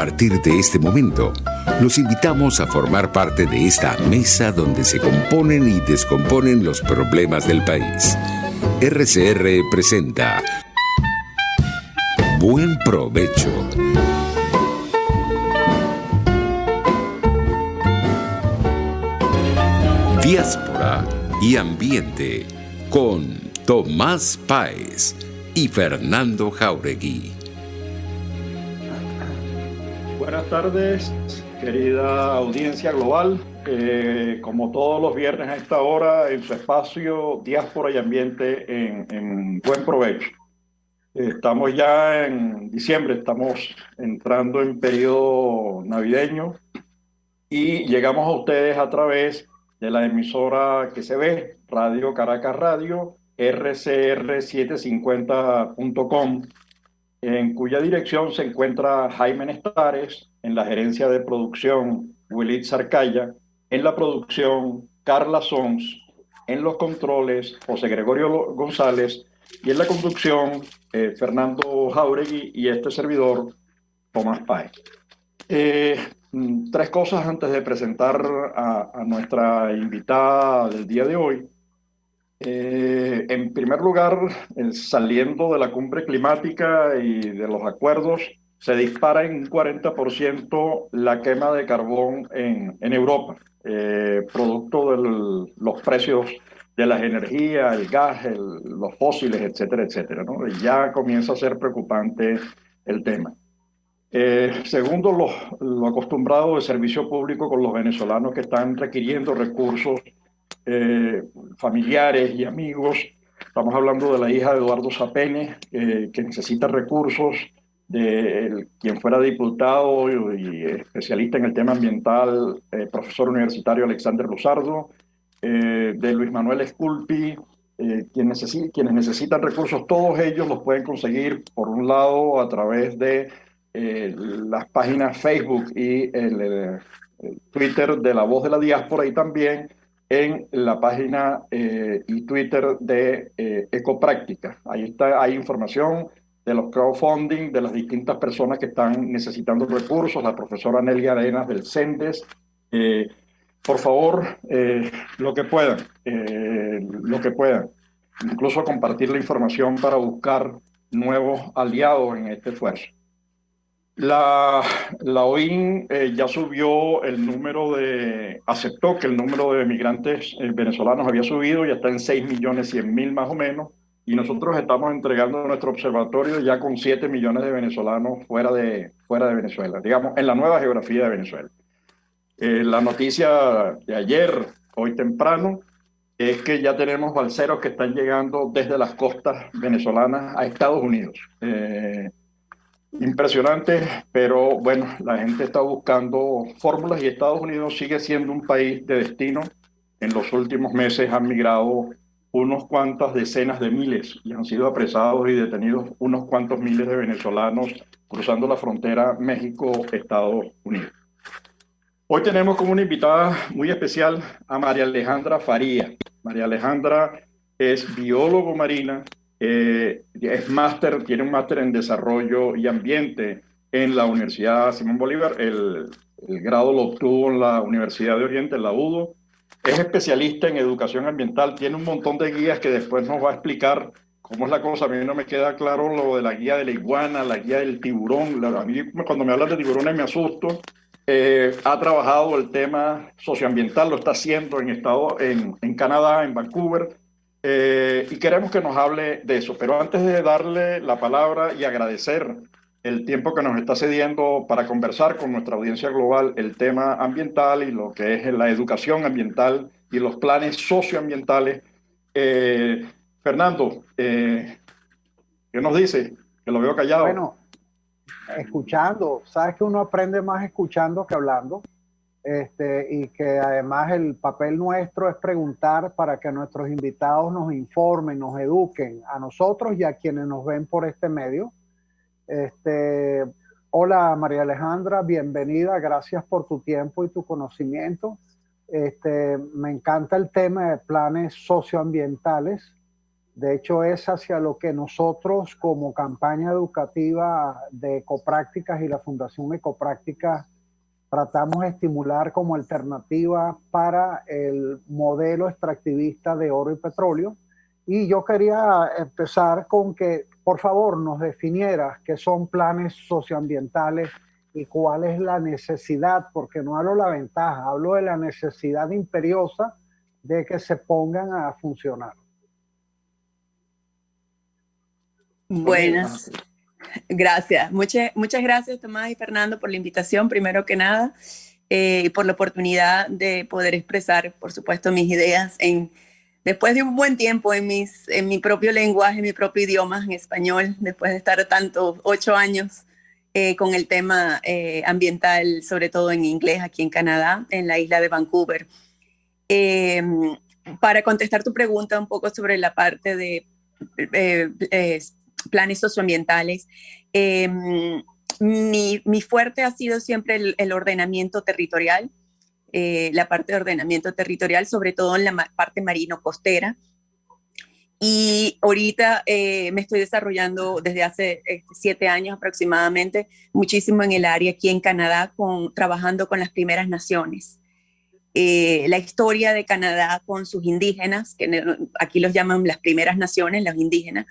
partir de este momento, los invitamos a formar parte de esta mesa donde se componen y descomponen los problemas del país. RCR presenta Buen Provecho. Diáspora y Ambiente con Tomás Páez y Fernando Jáuregui. Buenas tardes, querida audiencia global. Como todos los viernes a esta hora, en su espacio Diáspora y Ambiente en Buen Provecho. Estamos ya en diciembre, estamos entrando en periodo navideño y llegamos a ustedes a través de la emisora que se ve, Radio Caracas Radio, rcr750.com, en cuya dirección se encuentra Jaime Nestares, en la gerencia de producción Willy Zarcaya, en la producción Carla Sons, en los controles José Gregorio González y en la conducción Fernando Jáuregui y este servidor Tomás Páez. Tres cosas antes de presentar a nuestra invitada del día de hoy. En primer lugar, saliendo de la cumbre climática y de los acuerdos, se dispara en un 40% la quema de carbón en Europa, producto de los precios de las energías, el gas, los fósiles, etcétera, etcétera, ¿no? Y ya comienza a ser preocupante el tema. Segundo, lo acostumbrado de servicio público con los venezolanos que están requiriendo recursos familiares y amigos. Estamos hablando de la hija de Eduardo Sapene, que necesita recursos, de quien fuera diputado y especialista en el tema ambiental, profesor universitario Alexander Luzardo, de Luis Manuel Esculpi, quienes necesitan recursos. Todos ellos los pueden conseguir, por un lado, a través de las páginas Facebook y el Twitter de La Voz de la Diáspora, y también en la página y Twitter de Ecopráctica. Ahí está, hay información de los crowdfunding, de las distintas personas que están necesitando recursos, la profesora Nelly Arenas del CENDES. Por favor, lo que puedan, incluso compartir la información para buscar nuevos aliados en este esfuerzo. La OIM ya subió el número aceptó que el número de migrantes venezolanos había subido, ya está en 6.100.000 más o menos, y nosotros estamos entregando nuestro observatorio ya con 7 millones de venezolanos fuera de Venezuela, digamos, en la nueva geografía de Venezuela. La noticia de ayer, hoy temprano, es que ya tenemos balseros que están llegando desde las costas venezolanas a Estados Unidos. Impresionante, pero bueno, la gente está buscando fórmulas y Estados Unidos sigue siendo un país de destino. En los últimos meses han migrado unos cuantas decenas de miles y han sido apresados y detenidos unos cuantos miles de venezolanos cruzando la frontera México-Estados Unidos. Hoy tenemos como una invitada muy especial a María Alejandra Faría. María Alejandra es biólogo marina, es máster, tiene un máster en desarrollo y ambiente en la Universidad Simón Bolívar. El grado lo obtuvo en la Universidad de Oriente, en la UDO. Es especialista en educación ambiental, tiene un montón de guías que después nos va a explicar cómo es la cosa. A mí no me queda claro lo de la guía de la iguana, la guía del tiburón. A mí cuando me hablan de tiburones me asusto. Ha trabajado el tema socioambiental, lo está haciendo en Canadá, en Vancouver, y queremos que nos hable de eso. Pero antes de darle la palabra y agradecer el tiempo que nos está cediendo para conversar con nuestra audiencia global el tema ambiental y lo que es la educación ambiental y los planes socioambientales, Fernando, ¿qué nos dice? Que lo veo callado. Bueno, escuchando, sabes que uno aprende más escuchando que hablando, y que además el papel nuestro es preguntar para que nuestros invitados nos informen, nos eduquen a nosotros y a quienes nos ven por este medio. Hola María Alejandra, bienvenida, gracias por tu tiempo y tu conocimiento. Me encanta el tema de planes socioambientales. De hecho, es hacia lo que nosotros como campaña educativa de Ecoprácticas y la Fundación Ecoprácticas tratamos de estimular como alternativa para el modelo extractivista de oro y petróleo. Y yo quería empezar con que, por favor, nos definieras qué son planes socioambientales y cuál es la necesidad, porque no hablo de la ventaja, hablo de la necesidad imperiosa de que se pongan a funcionar. Buenas, gracias. Muchas gracias, Tomás y Fernando, por la invitación, primero que nada, y por la oportunidad de poder expresar, por supuesto, mis ideas después de un buen tiempo en mi propio lenguaje, en mi propio idioma, en español, después de estar 8 años con el tema ambiental, sobre todo en inglés, aquí en Canadá, en la isla de Vancouver. Para contestar tu pregunta un poco sobre la parte de planes socioambientales, mi fuerte ha sido siempre el ordenamiento territorial, la parte de ordenamiento territorial, sobre todo en la parte marino-costera. Y ahorita me estoy desarrollando desde hace 7 años aproximadamente, muchísimo en el área aquí en Canadá, trabajando con las primeras naciones. La historia de Canadá con sus indígenas, que aquí los llaman las primeras naciones, los indígenas,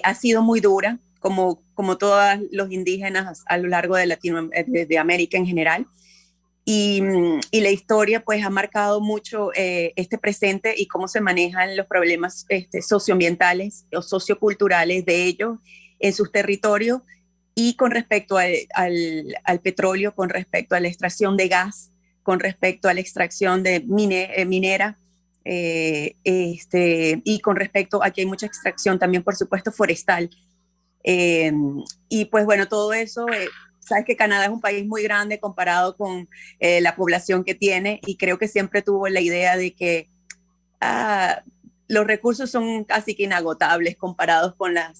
ha sido muy dura, como todos los indígenas a lo largo de América en general. Y la historia pues ha marcado mucho este presente y cómo se manejan los problemas socioambientales o socioculturales de ellos en sus territorios, y con respecto al petróleo, con respecto a la extracción de gas, con respecto a la extracción de minera, y con respecto a que hay mucha extracción también, por supuesto, forestal. Y pues bueno, todo eso, sabes que Canadá es un país muy grande comparado con la población que tiene, y creo que siempre tuvo la idea de que los recursos son casi que inagotables comparados con las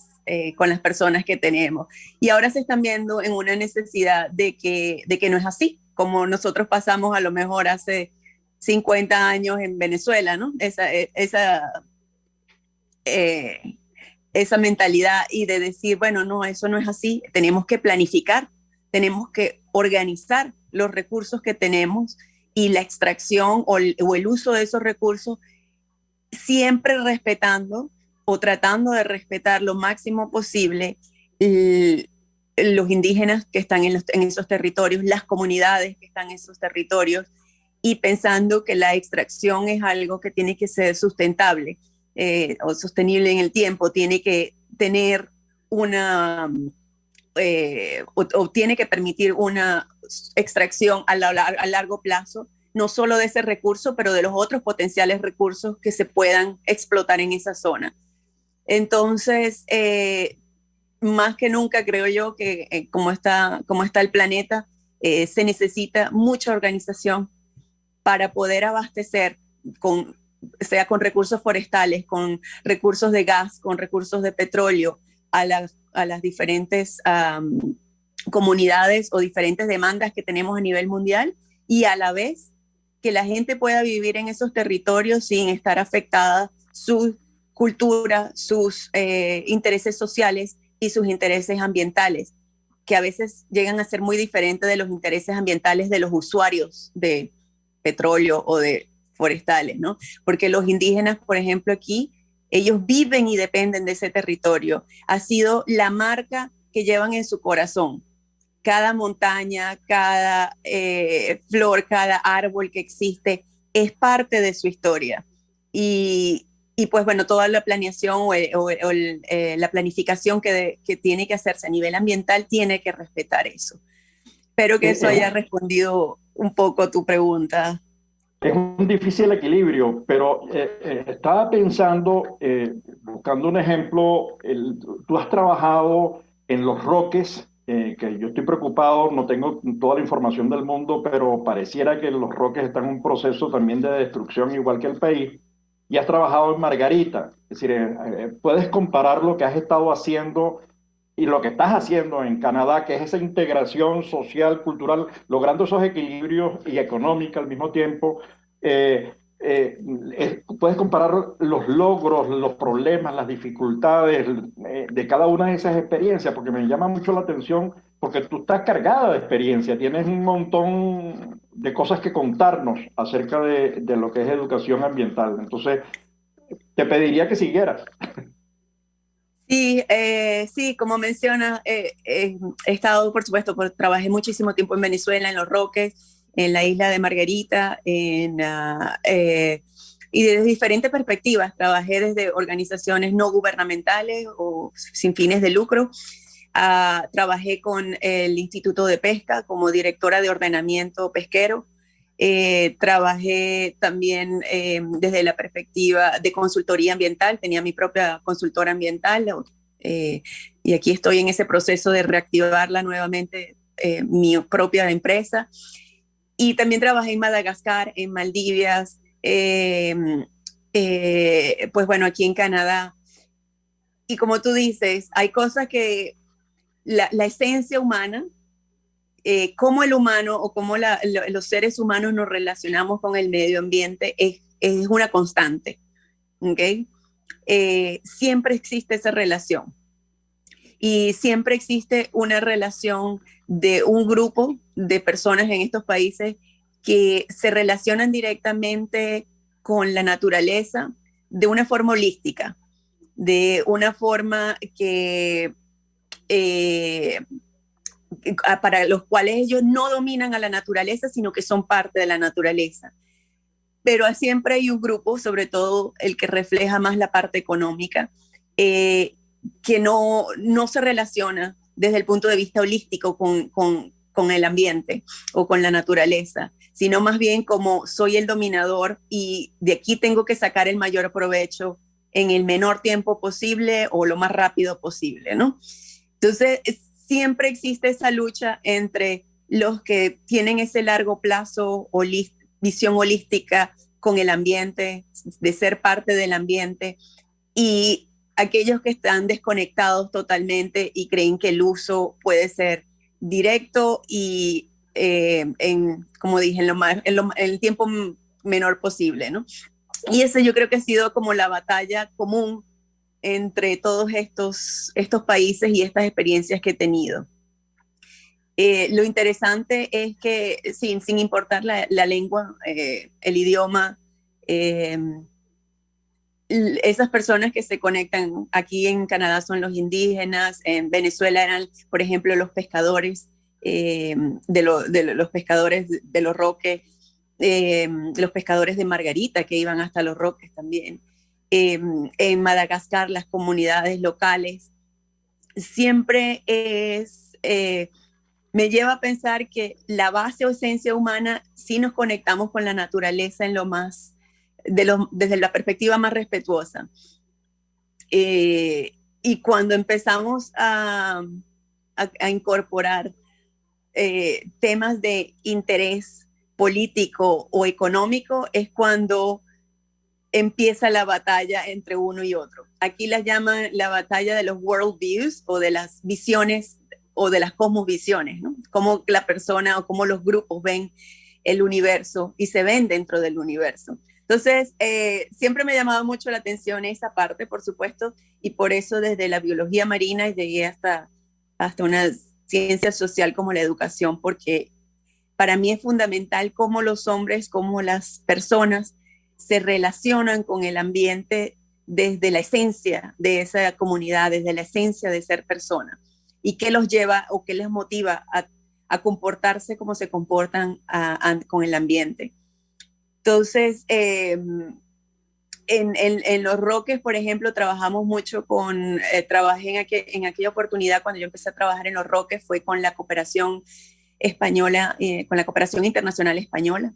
personas que tenemos. Y ahora se están viendo en una necesidad de que no es así, como nosotros pasamos a lo mejor hace 50 años en Venezuela, ¿no? Esa mentalidad, y de decir, bueno, no, eso no es así, tenemos que planificar, tenemos que organizar los recursos que tenemos y la extracción o el uso de esos recursos, siempre respetando o tratando de respetar lo máximo posible los indígenas que están en esos territorios, las comunidades que están en esos territorios, y pensando que la extracción es algo que tiene que ser sustentable o sostenible en el tiempo, tiene que tener o tiene que permitir una extracción a largo plazo, no solo de ese recurso, pero de los otros potenciales recursos que se puedan explotar en esa zona. Entonces, más que nunca creo yo que como está el planeta, se necesita mucha organización para poder abastecer sea con recursos forestales, con recursos de gas, con recursos de petróleo, a las diferentes comunidades o diferentes demandas que tenemos a nivel mundial, y a la vez que la gente pueda vivir en esos territorios sin estar afectada su cultura, sus intereses sociales y sus intereses ambientales, que a veces llegan a ser muy diferentes de los intereses ambientales de los usuarios de petróleo o de forestales, ¿no? Porque los indígenas, por ejemplo, aquí, ellos viven y dependen de ese territorio. Ha sido la marca que llevan en su corazón. Cada montaña, cada flor, cada árbol que existe es parte de su historia. Y pues bueno, toda la planeación la planificación que tiene que hacerse a nivel ambiental tiene que respetar eso. Espero que eso haya respondido un poco a tu pregunta. Es un difícil equilibrio, pero estaba pensando, buscando un ejemplo, tú has trabajado en Los Roques, que yo estoy preocupado, no tengo toda la información del mundo, pero pareciera que Los Roques están en un proceso también de destrucción igual que el país, y has trabajado en Margarita, es decir, puedes comparar lo que has estado haciendo y lo que estás haciendo en Canadá, que es esa integración social, cultural, logrando esos equilibrios y económica al mismo tiempo. puedes comparar los logros, los problemas, las dificultades de cada una de esas experiencias, porque me llama mucho la atención, porque tú estás cargada de experiencia, tienes un montón de cosas que contarnos acerca de lo que es educación ambiental. Entonces, te pediría que siguieras. Sí, sí, como mencionas, he estado, por supuesto, trabajé muchísimo tiempo en Venezuela, en Los Roques, en la isla de Margarita, y desde diferentes perspectivas. Trabajé desde organizaciones no gubernamentales o sin fines de lucro. Trabajé con el Instituto de Pesca como directora de ordenamiento pesquero. Trabajé también desde la perspectiva de consultoría ambiental, tenía mi propia consultora ambiental y aquí estoy en ese proceso de reactivarla nuevamente, mi propia empresa. Y también trabajé en Madagascar, en Maldivas, pues bueno, aquí en Canadá. Y como tú dices, hay cosas que la esencia humana, cómo el humano o cómo los seres humanos nos relacionamos con el medio ambiente es una constante. ¿Okay? Siempre existe esa relación y siempre existe una relación de un grupo de personas en estos países que se relacionan directamente con la naturaleza de una forma holística, de una forma que para los cuales ellos no dominan a la naturaleza, sino que son parte de la naturaleza. Pero siempre hay un grupo, sobre todo el que refleja más la parte económica, que no se relaciona desde el punto de vista holístico con el ambiente o con la naturaleza, sino más bien como soy el dominador y de aquí tengo que sacar el mayor provecho en el menor tiempo posible o lo más rápido posible, ¿no? Entonces, siempre existe esa lucha entre los que tienen ese largo plazo, visión holística con el ambiente, de ser parte del ambiente, y aquellos que están desconectados totalmente y creen que el uso puede ser directo y, como dije, en el tiempo menor posible, ¿no? Y ese yo creo que ha sido como la batalla común entre todos estos países y estas experiencias que he tenido. Lo interesante es que sin importar la lengua, el idioma, eh, esas personas que se conectan aquí en Canadá son los indígenas, en Venezuela eran, por ejemplo, los pescadores, los pescadores de Los Roques, los pescadores de Margarita que iban hasta Los Roques también. En Madagascar, las comunidades locales. Siempre me lleva a pensar que la base o esencia humana, sí nos conectamos con la naturaleza en lo más, desde la perspectiva más respetuosa. Y cuando empezamos a incorporar temas de interés político o económico, es cuando empieza la batalla entre uno y otro. Aquí las llaman la batalla de los world views o de las visiones o de las cosmovisiones, ¿no? Cómo la persona o cómo los grupos ven el universo y se ven dentro del universo. Entonces, siempre me ha llamado mucho la atención esa parte, por supuesto, y por eso desde la biología marina llegué hasta una ciencia social como la educación, porque para mí es fundamental cómo los hombres, cómo las personas se relacionan con el ambiente desde la esencia de esa comunidad, desde la esencia de ser persona, y qué los lleva o qué les motiva a comportarse como se comportan con el ambiente. Entonces, en Los Roques, por ejemplo, trabajamos mucho trabajé en aquella oportunidad cuando yo empecé a trabajar en Los Roques, fue con la cooperación española, con la cooperación internacional española.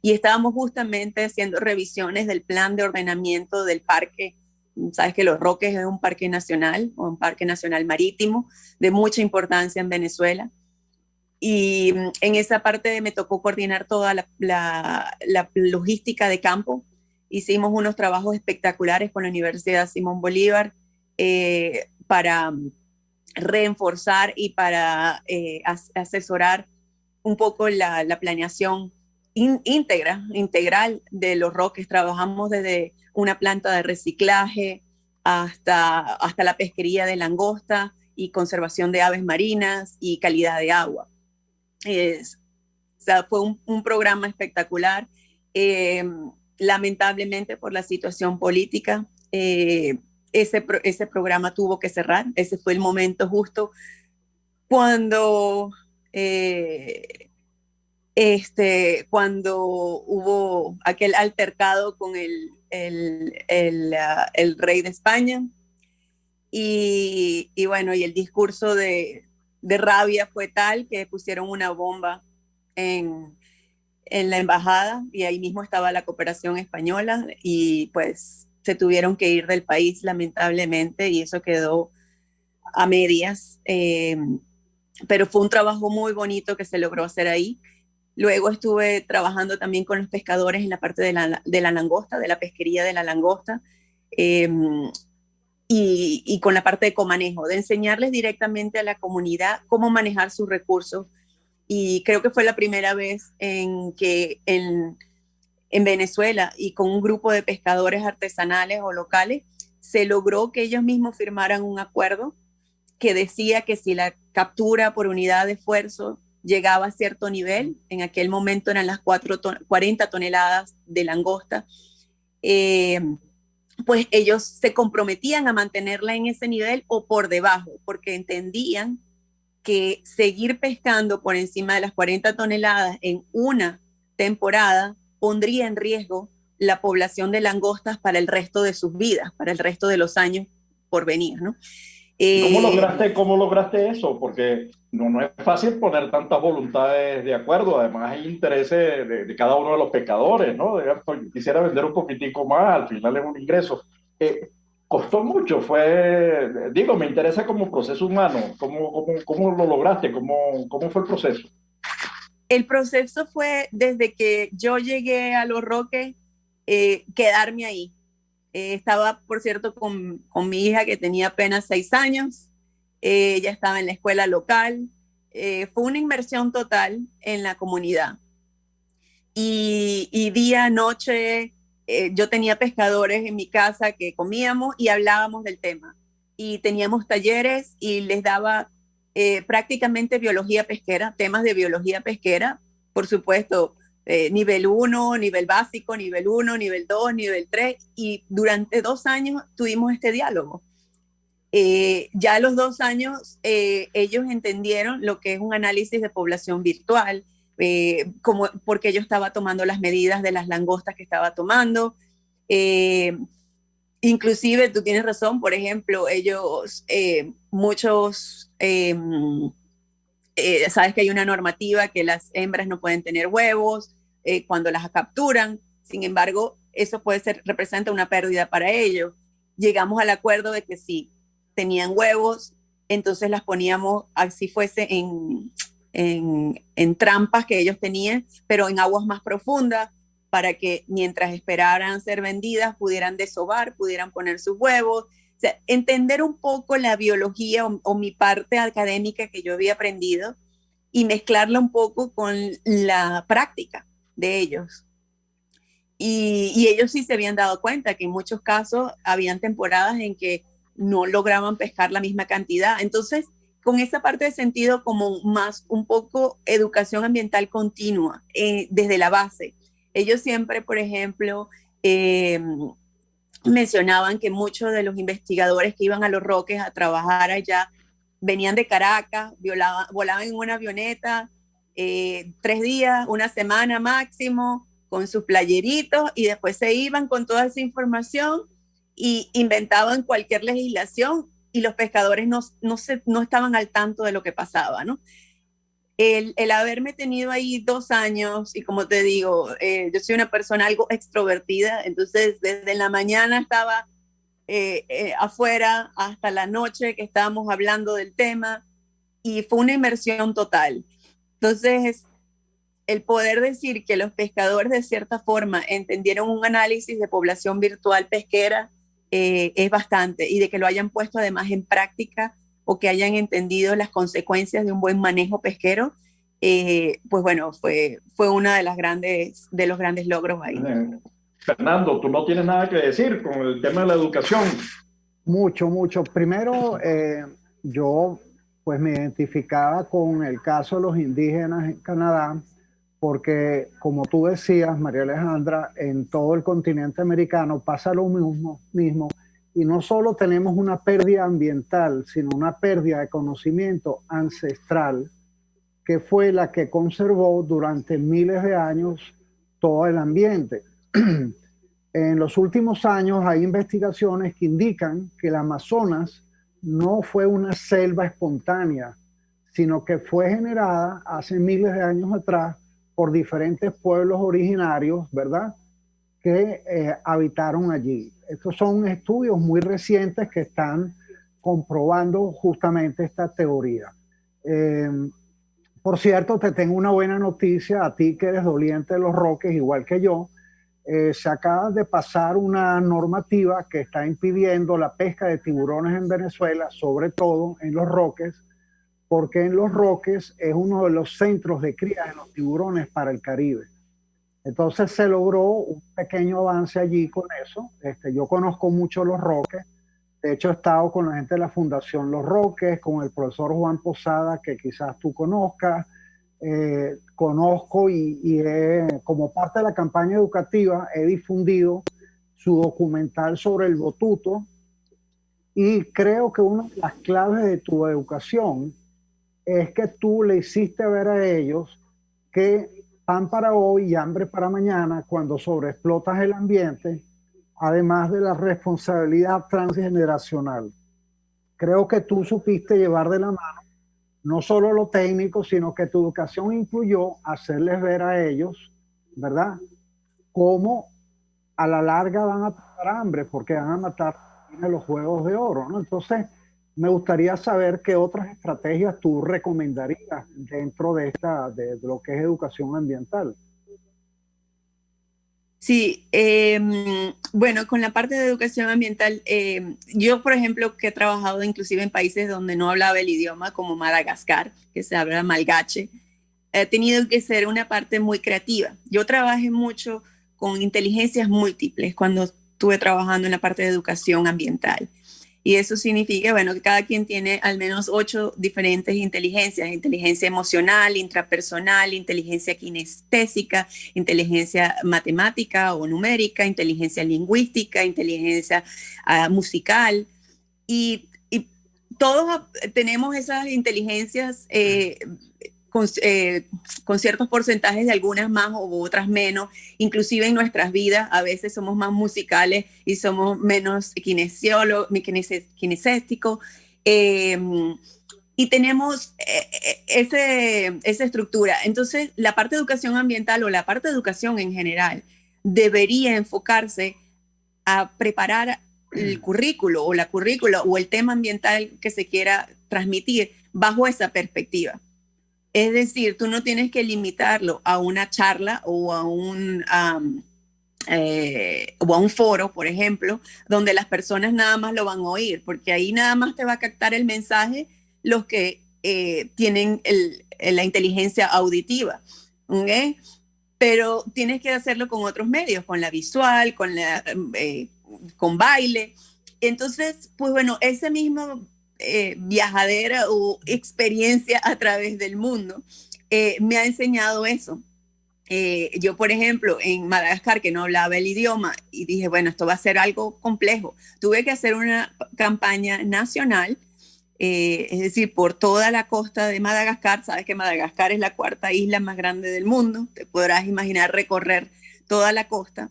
Y estábamos justamente haciendo revisiones del plan de ordenamiento del parque. Sabes que Los Roques es un parque nacional o un parque nacional marítimo de mucha importancia en Venezuela. Y en esa parte me tocó coordinar toda la logística de campo. Hicimos unos trabajos espectaculares con la Universidad Simón Bolívar para reforzar y para asesorar un poco la planeación integral de Los Roques. Trabajamos desde una planta de reciclaje hasta la pesquería de langosta y conservación de aves marinas y calidad de agua. O sea, fue un programa espectacular. Lamentablemente por la situación política, ese programa tuvo que cerrar. Ese fue el momento justo cuando cuando hubo aquel altercado con el rey de España. Y bueno, y el discurso de rabia fue tal que pusieron una bomba en la embajada, y ahí mismo estaba la cooperación española, y pues se tuvieron que ir del país lamentablemente, y eso quedó a medias. Pero fue un trabajo muy bonito que se logró hacer ahí. Luego estuve trabajando también con los pescadores en la parte de la langosta, de la pesquería de la langosta, y con la parte de comanejo, de enseñarles directamente a la comunidad cómo manejar sus recursos. Y creo que fue la primera vez en que en Venezuela, y con un grupo de pescadores artesanales o locales, se logró que ellos mismos firmaran un acuerdo que decía que si la captura por unidad de esfuerzo llegaba a cierto nivel, en aquel momento eran las 40 toneladas de langosta, pues ellos se comprometían a mantenerla en ese nivel o por debajo, porque entendían que seguir pescando por encima de las 40 toneladas en una temporada pondría en riesgo la población de langostas para el resto de sus vidas, para el resto de los años por venir, ¿no? Cómo lograste eso? Porque no es fácil poner tantas voluntades de acuerdo. Además, hay intereses de cada uno de los pescadores, ¿no? Quisiera vender un poquitico más, al final es un ingreso. Costó mucho, me interesa como proceso humano. ¿Cómo lo lograste? ¿Cómo fue el proceso? El proceso fue desde que yo llegué a Los Roques, quedarme ahí. Estaba, por cierto, con mi hija, que tenía apenas 6 años. Ella estaba en la escuela local. Fue una inversión total en la comunidad. Y día, noche, yo tenía pescadores en mi casa que comíamos y hablábamos del tema. Y teníamos talleres y les daba prácticamente biología pesquera, temas de biología pesquera, por supuesto, nivel 1, nivel básico, nivel 1, nivel 2, nivel 3, y durante 2 años tuvimos este diálogo. Ya a los 2 años ellos entendieron lo que es un análisis de población virtual, porque yo estaba tomando las medidas de las langostas que estaba tomando. Inclusive, tú tienes razón, por ejemplo, ellos, muchos, sabes que hay una normativa que las hembras no pueden tener huevos cuando las capturan. Sin embargo, eso representa una pérdida para ellos. Llegamos al acuerdo de que si tenían huevos, entonces las poníamos, así fuese, en trampas que ellos tenían, pero en aguas más profundas, para que mientras esperaran ser vendidas pudieran desovar, pudieran poner sus huevos. O sea, entender un poco la biología o mi parte académica que yo había aprendido, y mezclarla un poco con la práctica de ellos. Y ellos sí se habían dado cuenta que en muchos casos habían temporadas en que no lograban pescar la misma cantidad. Entonces, con esa parte de sentido común, más un poco educación ambiental continua desde la base. Ellos siempre, por ejemplo, mencionaban que muchos de los investigadores que iban a Los Roques a trabajar allá venían de Caracas, volaban en una avioneta, 3 días, una semana máximo, con sus playeritos, y después se iban con toda esa información y inventaban cualquier legislación, y los pescadores no estaban al tanto de lo que pasaba, ¿no? El haberme tenido ahí 2 años, y como te digo, yo soy una persona algo extrovertida, entonces desde la mañana estaba afuera hasta la noche que estábamos hablando del tema, y fue una inmersión total. Entonces, el poder decir que los pescadores de cierta forma entendieron un análisis de población virtual pesquera es bastante, y de que lo hayan puesto además en práctica, o que hayan entendido las consecuencias de un buen manejo pesquero, pues bueno, fue una de los grandes logros ahí. Fernando, tú no tienes nada que decir con el tema de la educación. Mucho, mucho. Primero, yo pues me identificaba con el caso de los indígenas en Canadá, porque como tú decías, María Alejandra, en todo el continente americano pasa lo mismo, y no solo tenemos una pérdida ambiental, sino una pérdida de conocimiento ancestral, que fue la que conservó durante miles de años todo el ambiente. En los últimos años hay investigaciones que indican que el Amazonas no fue una selva espontánea, sino que fue generada hace miles de años atrás por diferentes pueblos originarios, ¿verdad? Que habitaron allí. Estos son estudios muy recientes que están comprobando justamente esta teoría. Por cierto, te tengo una buena noticia a ti que eres doliente de los roques, igual que yo. Se acaba de pasar una normativa que está impidiendo la pesca de tiburones en Venezuela, sobre todo en Los Roques, porque en Los Roques es uno de los centros de cría de los tiburones para el Caribe. Entonces se logró un pequeño avance allí con eso. Yo conozco mucho Los Roques. De hecho, he estado con la gente de la Fundación Los Roques, con el profesor Juan Posada, que quizás tú conozcas. Conozco como parte de la campaña educativa, he difundido su documental sobre el botuto, y creo que una de las claves de tu educación es que tú le hiciste ver a ellos que pan para hoy y hambre para mañana, cuando sobreexplotas el ambiente, además de la responsabilidad transgeneracional. Creo que tú supiste llevar de la mano no solo lo técnico, sino que tu educación incluyó hacerles ver a ellos, ¿verdad?, cómo a la larga van a pasar hambre, porque van a matar en los Juegos de Oro, ¿no? Entonces, me gustaría saber qué otras estrategias tú recomendarías dentro de lo que es educación ambiental. Sí, bueno, con la parte de educación ambiental, yo, por ejemplo, que he trabajado inclusive en países donde no hablaba el idioma, como Madagascar, que se habla malgache, he tenido que ser una parte muy creativa. Yo trabajé mucho con inteligencias múltiples cuando estuve trabajando en la parte de educación ambiental. Y eso significa, bueno, que cada quien tiene al menos 8 diferentes inteligencias: inteligencia emocional, intrapersonal, inteligencia kinestésica, inteligencia matemática o numérica, inteligencia lingüística, inteligencia musical. Y todos tenemos esas inteligencias con ciertos porcentajes, de algunas más u otras menos. Inclusive en nuestras vidas a veces somos más musicales y somos menos kinestésticos, y tenemos esa estructura. Entonces, la parte de educación ambiental, o la parte de educación en general, debería enfocarse a preparar el currículo o la currícula o el tema ambiental que se quiera transmitir bajo esa perspectiva. Es decir, tú no tienes que limitarlo a una charla o a un foro, por ejemplo, donde las personas nada más lo van a oír, porque ahí nada más te va a captar el mensaje los que tienen la inteligencia auditiva, ¿okay? Pero tienes que hacerlo con otros medios, con la visual, con baile. Entonces, pues bueno, ese mismo viajadera o experiencia a través del mundo me ha enseñado eso. Yo, por ejemplo, en Madagascar, que no hablaba el idioma, y dije, bueno, esto va a ser algo complejo. Tuve que hacer una campaña nacional, es decir, por toda la costa de Madagascar. Sabes que Madagascar es la 4ª isla más grande del mundo. Te podrás imaginar recorrer toda la costa.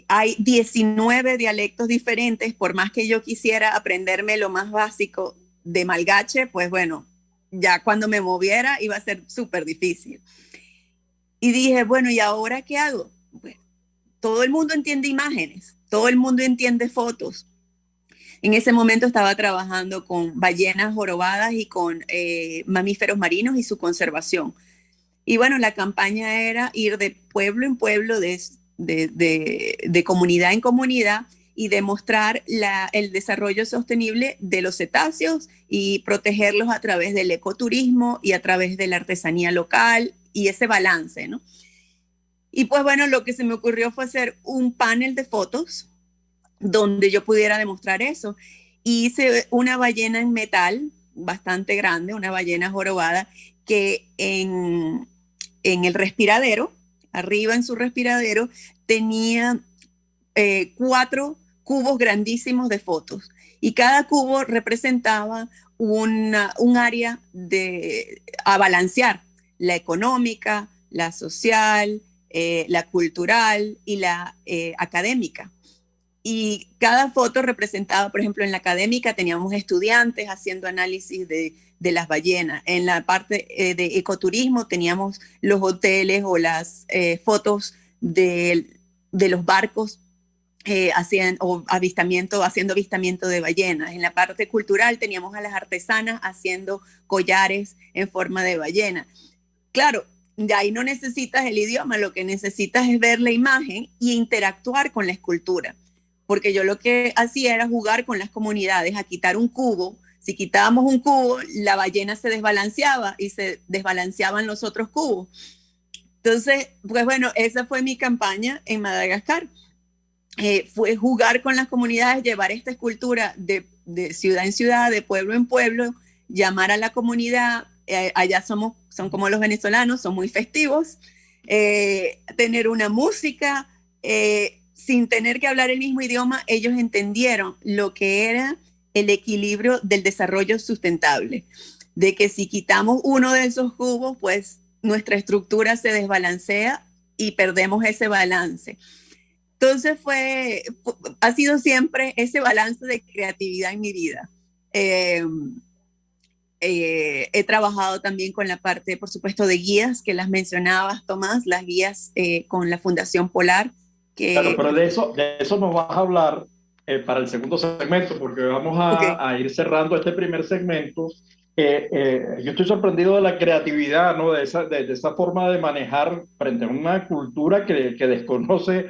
Hay 19 dialectos diferentes. Por más que yo quisiera aprenderme lo más básico de malgache, pues bueno, ya cuando me moviera iba a ser súper difícil. Y dije, bueno, ¿y ahora qué hago? Pues, todo el mundo entiende imágenes, todo el mundo entiende fotos. En ese momento estaba trabajando con ballenas jorobadas y con mamíferos marinos y su conservación. Y bueno, la campaña era ir de pueblo en pueblo, de comunidad en comunidad, y demostrar el desarrollo sostenible de los cetáceos y protegerlos a través del ecoturismo y a través de la artesanía local y ese balance, ¿no? Y pues bueno, lo que se me ocurrió fue hacer un panel de fotos donde yo pudiera demostrar eso. Hice una ballena en metal bastante grande, una ballena jorobada, que en el respiradero, arriba en su respiradero, tenía 4 cubos grandísimos de fotos. Y cada cubo representaba un área a balancear: la económica, la social, la cultural y la académica. Y cada foto representaba, por ejemplo, en la académica teníamos estudiantes haciendo análisis de las ballenas. En la parte de ecoturismo teníamos los hoteles o las fotos de los barcos haciendo avistamiento de ballenas. En la parte cultural teníamos a las artesanas haciendo collares en forma de ballena. Claro, de ahí no necesitas el idioma, lo que necesitas es ver la imagen y interactuar con la escultura. Porque yo lo que hacía era jugar con las comunidades a quitar un cubo. Si quitábamos un cubo, la ballena se desbalanceaba y se desbalanceaban los otros cubos. Entonces, pues bueno, esa fue mi campaña en Madagascar. Fue jugar con las comunidades, llevar esta escultura de ciudad en ciudad, de pueblo en pueblo, llamar a la comunidad. Allá son como los venezolanos, son muy festivos. Tener una música, sin tener que hablar el mismo idioma, ellos entendieron lo que era el equilibrio del desarrollo sustentable, de que si quitamos uno de esos cubos, pues nuestra estructura se desbalancea y perdemos ese balance. Entonces ha sido siempre ese balance de creatividad en mi vida. He trabajado también con la parte, por supuesto, de guías, que las mencionabas, Tomás, las guías con la Fundación Polar. Claro, pero de eso nos vas a hablar para el segundo segmento, porque vamos a ir cerrando este primer segmento. Yo estoy sorprendido de la creatividad, ¿no? de esa forma de manejar frente a una cultura que desconoce,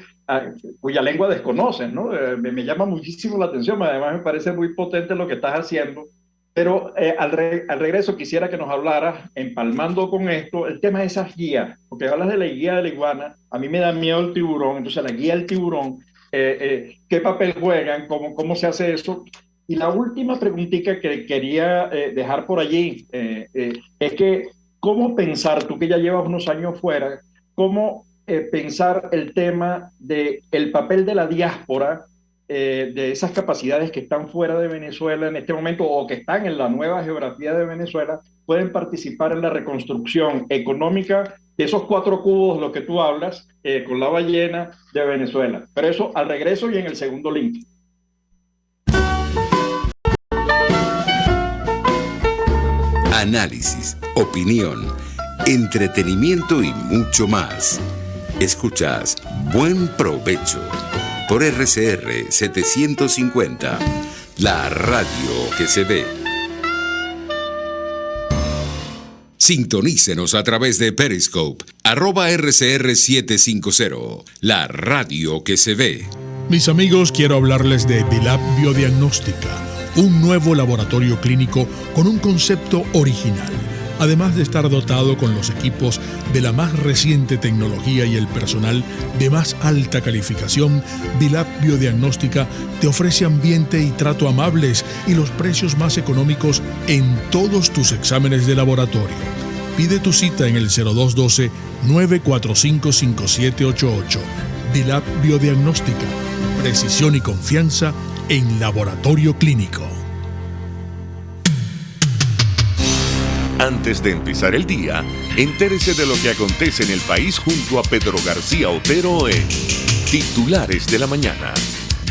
cuya lengua desconoces, ¿no? Me llama muchísimo la atención, además me parece muy potente lo que estás haciendo. Pero al regreso quisiera que nos hablaras, empalmando con esto, el tema de esas guías, porque hablas de la guía de la iguana, a mí me da miedo el tiburón, entonces la guía del tiburón, ¿qué papel juegan? ¿Cómo se hace eso? Y la última preguntita que quería dejar por allí es que, ¿cómo pensar, tú que ya llevas unos años fuera, cómo pensar el tema del papel de la diáspora, de esas capacidades que están fuera de Venezuela en este momento o que están en la nueva geografía de Venezuela, pueden participar en la reconstrucción económica de esos 4 cubos, lo que tú hablas, con la ballena de Venezuela? Pero eso al regreso y en el segundo link. Análisis, opinión, entretenimiento y mucho más. Escuchas Buen Provecho por RCR 750, la radio que se ve. Sintonícenos a través de Periscope, @RCR750, la radio que se ve. Mis amigos, quiero hablarles de Dilab Biodiagnóstica, un nuevo laboratorio clínico con un concepto original. Además de estar dotado con los equipos de la más reciente tecnología y el personal de más alta calificación, Dilab Biodiagnóstica te ofrece ambiente y trato amables y los precios más económicos en todos tus exámenes de laboratorio. Pide tu cita en el 0212-945-5788. Dilab Biodiagnóstica, precisión y confianza en laboratorio clínico. Antes de empezar el día, entérese de lo que acontece en el país junto a Pedro García Otero en Titulares de la Mañana.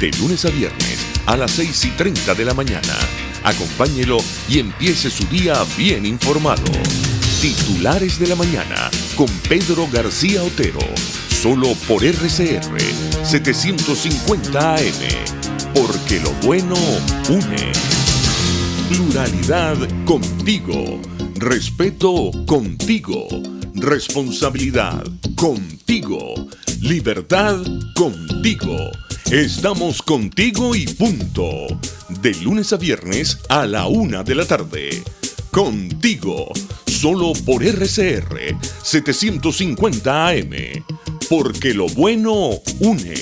De lunes a viernes a las 6:30 de la mañana. Acompáñelo y empiece su día bien informado. Titulares de la Mañana con Pedro García Otero. Solo por RCR 750 AM. Porque lo bueno une. Pluralidad contigo. Respeto contigo. Responsabilidad contigo. Libertad contigo. Estamos contigo y punto. De lunes a viernes a la 1 de la tarde. Contigo, solo por RCR 750 AM. Porque lo bueno une.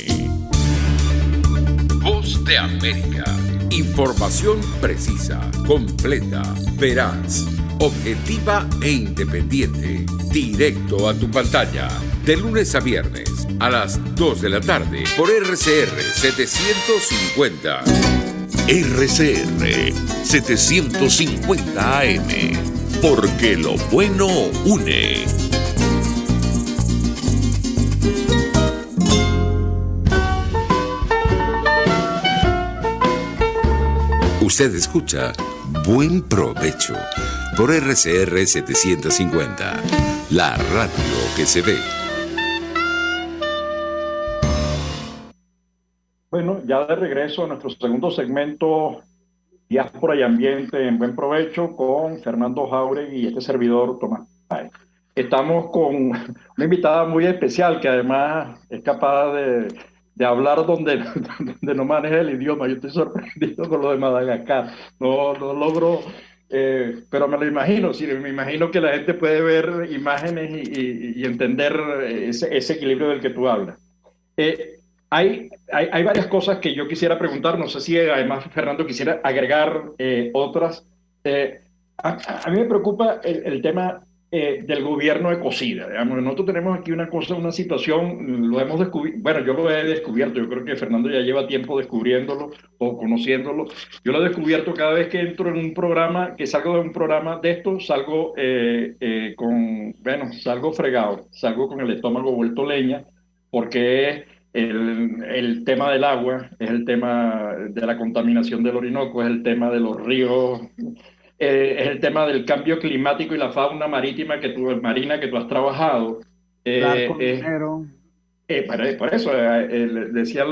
Voz de América. Información precisa, completa, veraz, objetiva e independiente. Directo a tu pantalla. De lunes a viernes a las 2 de la tarde por RCR 750. RCR 750 AM. Porque lo bueno une. Usted escucha Buen Provecho por RCR 750, la radio que se ve. Bueno, ya de regreso a nuestro segundo segmento, Diáspora y Ambiente en Buen Provecho, con Fernando Jauregui y este servidor Tomás Páez. Estamos con una invitada muy especial que además es capaz de hablar donde no maneja el idioma. Yo estoy sorprendido con lo de Madagascar. No logro, pero me lo imagino. Sí, me imagino que la gente puede ver imágenes y entender ese equilibrio del que tú hablas. Hay varias cosas que yo quisiera preguntar. No sé si además Fernando quisiera agregar otras. A mí me preocupa el tema del gobierno ecocida. Digamos, nosotros tenemos aquí una situación, lo hemos descubierto, bueno, yo lo he descubierto, yo creo que Fernando ya lleva tiempo descubriéndolo o conociéndolo. Yo lo he descubierto cada vez que entro en un programa, que salgo de un programa de estos, salgo salgo fregado, salgo con el estómago vuelto leña, porque es el tema del agua, es el tema de la contaminación del Orinoco, es el tema de los ríos, es el tema del cambio climático y la fauna marítima marina que tú has trabajado. Por eso, decía,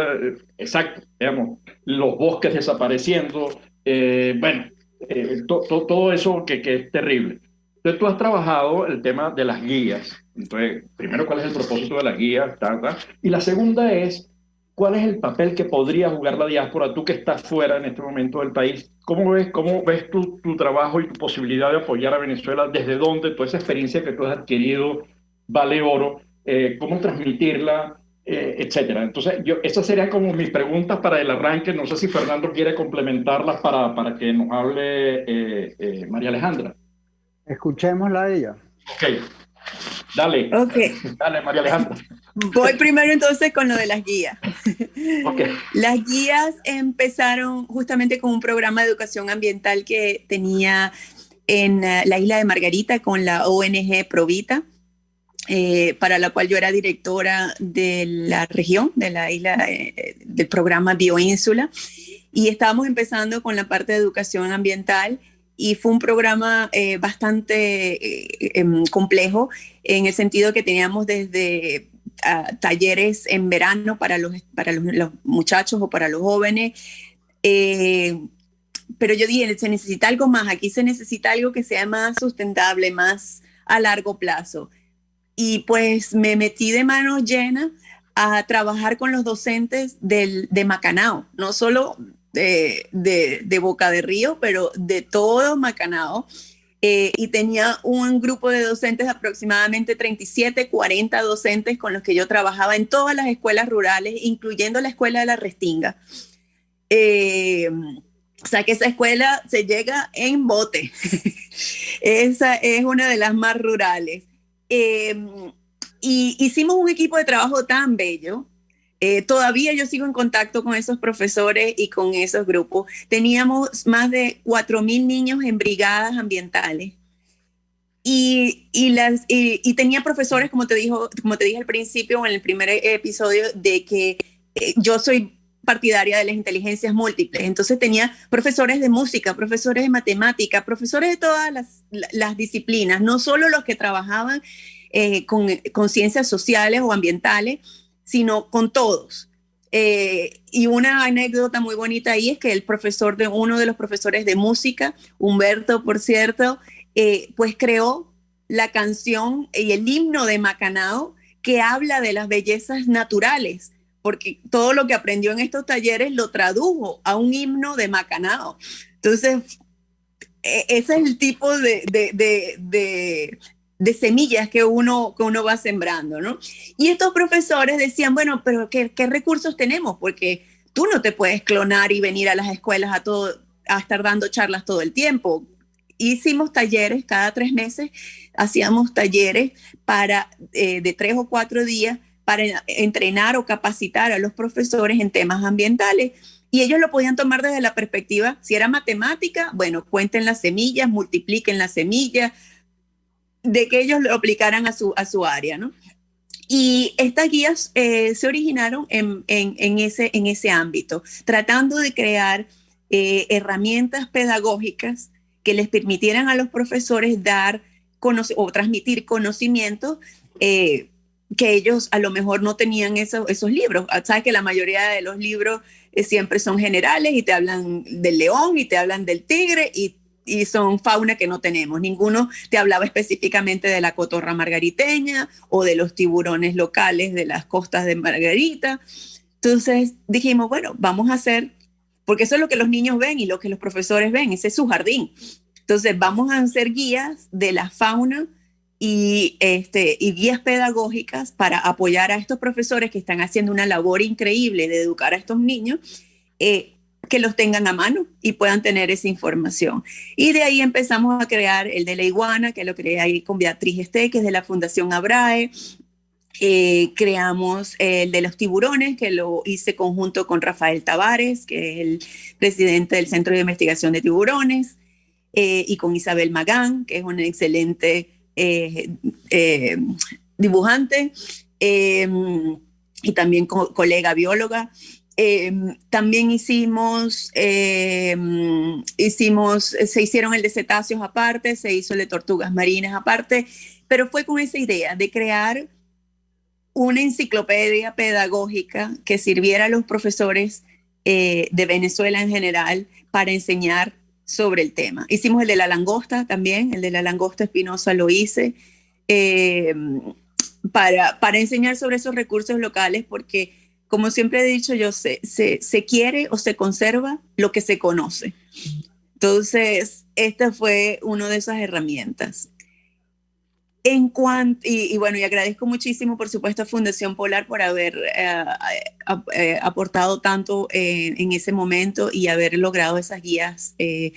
exacto, digamos, los bosques desapareciendo, todo eso que es terrible. Entonces tú has trabajado el tema de las guías. Entonces, primero, ¿cuál es el propósito de las guías? Y la segunda es, ¿cuál es el papel que podría jugar la diáspora? Tú que estás fuera en este momento del país, ¿cómo ves tu trabajo y tu posibilidad de apoyar a Venezuela? ¿Desde dónde toda esa experiencia que tú has adquirido vale oro? ¿Cómo transmitirla? Etcétera. Entonces, esas serían como mis preguntas para el arranque. No sé si Fernando quiere complementarlas para que nos hable María Alejandra. Escuchémosla a ella. Ok, dale. Okay. Dale, María Alejandra. Voy primero entonces con lo de las guías. Okay. Las guías empezaron justamente con un programa de educación ambiental que tenía en la isla de Margarita con la ONG Provita, para la cual yo era directora de la región, de la isla, del programa Bioínsula, y estábamos empezando con la parte de educación ambiental. Y fue un programa bastante complejo, en el sentido que teníamos desde talleres en verano para los muchachos o para los jóvenes. Pero yo dije, se necesita algo más. Aquí se necesita algo que sea más sustentable, más a largo plazo. Y pues me metí de manos llenas a trabajar con los docentes de Macanao, no solo de Boca de Río, pero de todo Macanao. Y tenía un grupo de docentes, aproximadamente 37, 40 docentes con los que yo trabajaba en todas las escuelas rurales, incluyendo la escuela de la Restinga. O sea que esa escuela se llega en bote. Esa es una de las más rurales. Y hicimos un equipo de trabajo tan bello. Todavía yo sigo en contacto con esos profesores y con esos grupos. Teníamos más de 4.000 niños en brigadas ambientales. Y tenía profesores, como te dije al principio, en el primer episodio, de que yo soy partidaria de las inteligencias múltiples. Entonces tenía profesores de música, profesores de matemática, profesores de todas las disciplinas, no solo los que trabajaban con ciencias sociales o ambientales, sino con todos. Y una anécdota muy bonita ahí es que uno de los profesores de música, Humberto, por cierto, pues creó la canción y el himno de Macanao, que habla de las bellezas naturales, porque todo lo que aprendió en estos talleres lo tradujo a un himno de Macanao. Entonces, ese es el tipo de semillas que uno va sembrando, ¿no? Y estos profesores decían, bueno, pero ¿qué recursos tenemos? Porque tú no te puedes clonar y venir a las escuelas a estar dando charlas todo el tiempo. Hicimos talleres cada 3 meses, hacíamos talleres de 3 o 4 días para entrenar o capacitar a los profesores en temas ambientales. Y ellos lo podían tomar desde la perspectiva, si era matemática, bueno, cuenten las semillas, multipliquen las semillas, de que ellos lo aplicaran a su área, ¿no? Y estas guías se originaron en ese ámbito, tratando de crear herramientas pedagógicas que les permitieran a los profesores dar o transmitir conocimientos que ellos a lo mejor no tenían esos libros. Sabes que la mayoría de los libros siempre son generales y te hablan del león y te hablan del tigre y son fauna que no tenemos. Ninguno te hablaba específicamente de la cotorra margariteña o de los tiburones locales de las costas de Margarita. Entonces dijimos, bueno, vamos a hacer, porque eso es lo que los niños ven y lo que los profesores ven, ese es su jardín. Entonces vamos a hacer guías de la fauna y guías pedagógicas para apoyar a estos profesores que están haciendo una labor increíble de educar a estos niños, que los tengan a mano y puedan tener esa información. Y de ahí empezamos a crear el de la iguana, que lo creé ahí con Beatriz Este, que es de la Fundación Abrae. Creamos el de los tiburones, que lo hice conjunto con Rafael Tavares, que es el presidente del Centro de Investigación de Tiburones, y con Isabel Magán, que es una excelente dibujante, y también colega bióloga. También se hicieron el de cetáceos aparte, se hizo el de tortugas marinas aparte, pero fue con esa idea de crear una enciclopedia pedagógica que sirviera a los profesores de Venezuela en general para enseñar sobre el tema. Hicimos el de la langosta también, el de la langosta espinosa lo hice, para enseñar sobre esos recursos locales, porque como siempre he dicho yo, se quiere o se conserva lo que se conoce. Entonces, esta fue una de esas herramientas. Y bueno, y agradezco muchísimo, por supuesto, a Fundación Polar por haber aportado tanto en ese momento y haber logrado esas guías que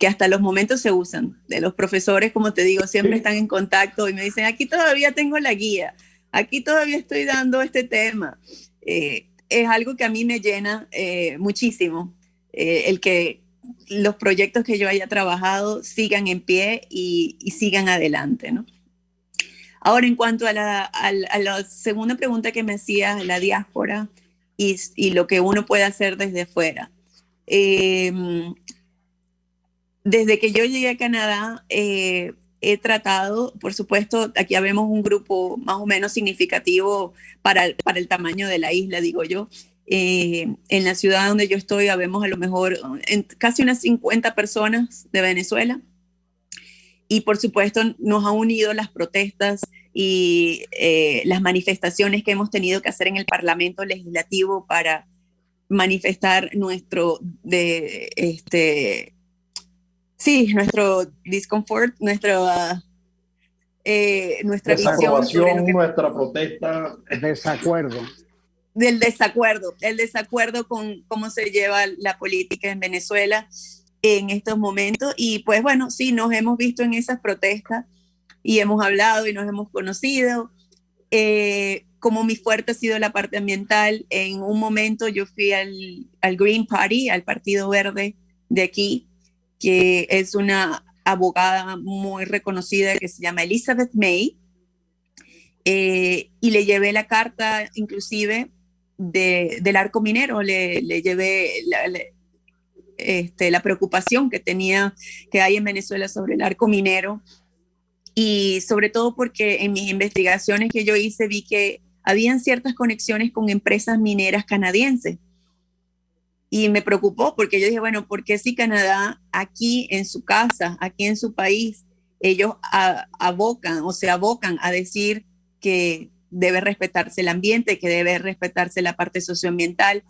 hasta los momentos se usan. De los profesores, como te digo, siempre están en contacto y me dicen, aquí todavía tengo la guía, aquí todavía estoy dando este tema. Es algo que a mí me llena muchísimo, el que los proyectos que yo haya trabajado sigan en pie y sigan adelante, ¿no? Ahora, en cuanto a la segunda pregunta que me hacías, la diáspora y lo que uno puede hacer desde fuera. Desde que yo llegué a Canadá, he tratado, por supuesto, aquí habemos un grupo más o menos significativo para el tamaño de la isla, digo yo. En la ciudad donde yo estoy, habemos a lo mejor casi unas 50 personas de Venezuela. Y por supuesto nos han unido las protestas y las manifestaciones que hemos tenido que hacer en el Parlamento Legislativo para manifestar nuestro discomfort, nuestra visión sobre lo que, nuestra protesta. Desacuerdo. El desacuerdo con cómo se lleva la política en Venezuela en estos momentos. Y pues bueno, sí, nos hemos visto en esas protestas y hemos hablado y nos hemos conocido. Como mi fuerte ha sido la parte ambiental, en un momento yo fui al Green Party, al Partido Verde de aquí, que es una abogada muy reconocida que se llama Elizabeth May, y le llevé la carta inclusive del arco minero, le llevé la preocupación que hay en Venezuela sobre el arco minero, y sobre todo porque en mis investigaciones que yo hice vi que habían ciertas conexiones con empresas mineras canadienses. Y me preocupó porque yo dije, bueno, ¿por qué si Canadá aquí en su casa, aquí en su país, ellos abocan a decir que debe respetarse el ambiente, que debe respetarse la parte socioambiental,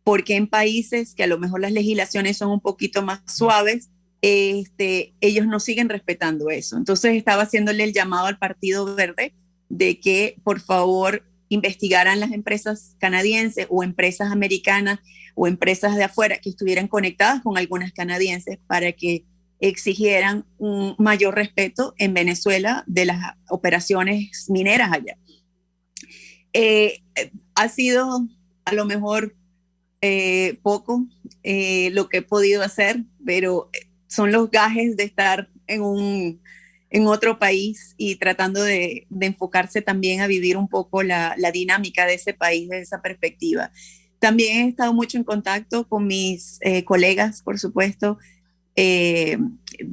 porque en países que a lo mejor las legislaciones son un poquito más suaves, ellos no siguen respetando eso. Entonces estaba haciéndole el llamado al Partido Verde de que por favor investigaran las empresas canadienses o empresas americanas o empresas de afuera que estuvieran conectadas con algunas canadienses para que exigieran un mayor respeto en Venezuela de las operaciones mineras allá. Ha sido a lo mejor poco lo que he podido hacer, pero son los gajes de estar en otro país y tratando de enfocarse también a vivir un poco la dinámica de ese país, de esa perspectiva. También he estado mucho en contacto con mis colegas, por supuesto, de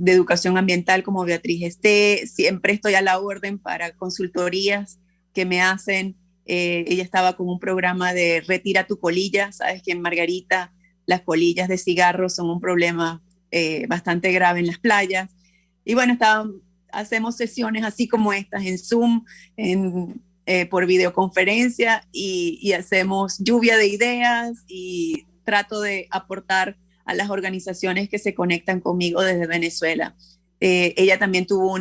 educación ambiental como Beatriz Esté. Siempre estoy a la orden para consultorías que me hacen. Ella estaba con un programa de retira tu colilla. Sabes que en Margarita las colillas de cigarro son un problema bastante grave en las playas. Y bueno, hacemos sesiones así como estas en Zoom, por videoconferencia, y hacemos lluvia de ideas y trato de aportar a las organizaciones que se conectan conmigo desde Venezuela. Ella también tuvo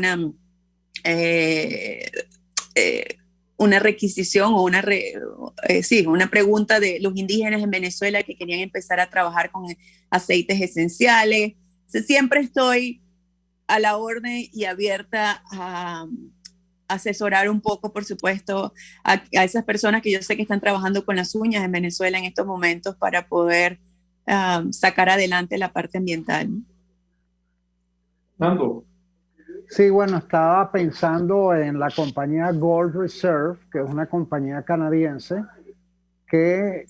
una requisición o una pregunta de los indígenas en Venezuela que querían empezar a trabajar con aceites esenciales. Siempre estoy a la orden y abierta a asesorar un poco, por supuesto, a esas personas que yo sé que están trabajando con las uñas en Venezuela en estos momentos para poder sacar adelante la parte ambiental. Nando. Sí, bueno, estaba pensando en la compañía Gold Reserve, que es una compañía canadiense que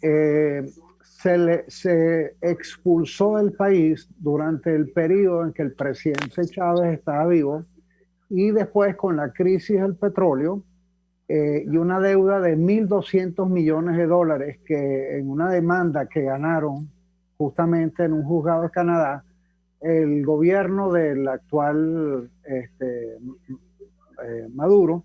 se expulsó del país durante el periodo en que el presidente Chávez estaba vivo, y después con la crisis del petróleo y una deuda de $1.200 millones que en una demanda que ganaron justamente en un juzgado de Canadá, el gobierno del actual Maduro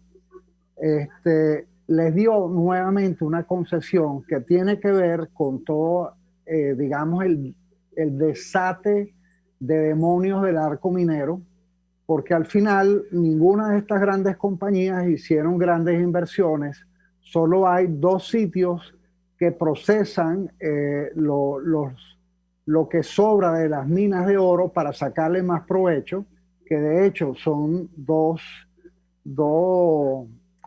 les dio nuevamente una concesión que tiene que ver con todo, digamos, el desate de demonios del arco minero, porque al final ninguna de estas grandes compañías hicieron grandes inversiones. Solo hay 2 sitios que procesan lo que sobra de las minas de oro para sacarle más provecho, que de hecho son dos